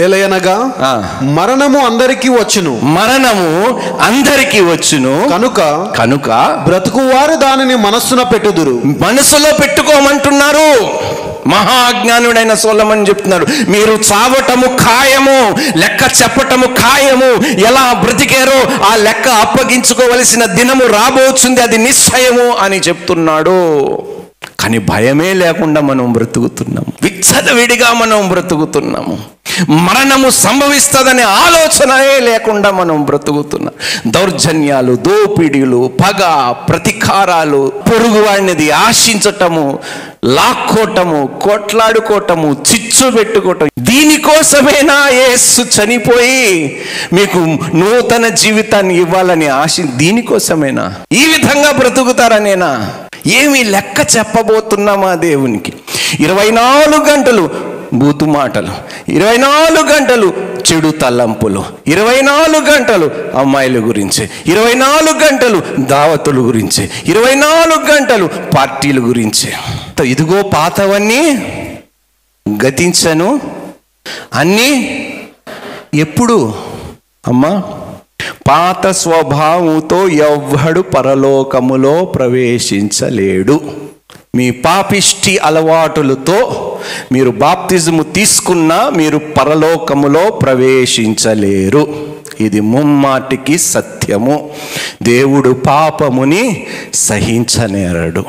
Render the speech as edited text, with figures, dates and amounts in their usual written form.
ఎలయనగా మరణము అందరికీ వచ్చును, మరణము అందరికీ వచ్చును, కనుక బ్రతుకువారు దానిని మనస్సున పెట్టుదురు. మనసులో పెట్టుకోమంటున్నారు. మహాజ్ఞానుడైన సొలొమోను చెప్తున్నారు, మీరు చావటము ఖాయము, లెక్క చెప్పటము ఖాయము. ఎలా బ్రతికారో ఆ లెక్క అప్పగించుకోవలసిన దినము రాబోతుంది, అది నిశ్చయము అని చెప్తున్నాడు. కానీ భయమే లేకుండా మనం బ్రతుకుతున్నాము, విచ్చలవిడిగా మనం బ్రతుకుతున్నాము. మరణము సంభవిస్తుందనే ఆలోచనే లేకుండా మనం బ్రతుకుతున్నాం. దౌర్జన్యాలు, దోపిడీలు, పగ, ప్రతీకారాలు, పొరుగు వాడినిది ఆశించటము, లాక్కోటము, కొట్లాడుకోవటము, చిచ్చు పెట్టుకోవటం. దీనికోసమేనా యేసు చనిపోయి మీకు నూతన జీవితాన్ని ఇవ్వాలని దీనికోసమేనా? ఈ విధంగా బ్రతుకుతారనేనా? ఏమి లెక్క చెప్పబోతున్నామా దేవునికి? 24 గంటలు బూతు మాటలు, 24 గంటలు చెడు తలంపులు, 24 గంటలు అమ్మాయిల గురించి, 24 గంటలు దావతుల గురించి, 24 గంటలు పార్టీల గురించి. ఇదిగో పాతవన్నీ గతించను, అన్నీ ఎప్పుడు అమ్మా? పాత స్వభావంతో ఎవ్వడు పరలోకములో ప్రవేశించలేడు. మీ పాపిష్టి అలవాటులతో మీరు బాప్తిజము తీసుకున్నా మీరు పరలోకములో ప్రవేశించలేరు. ఇది ముమ్మాటికి సత్యము. దేవుడు పాపముని సహించనేరడు.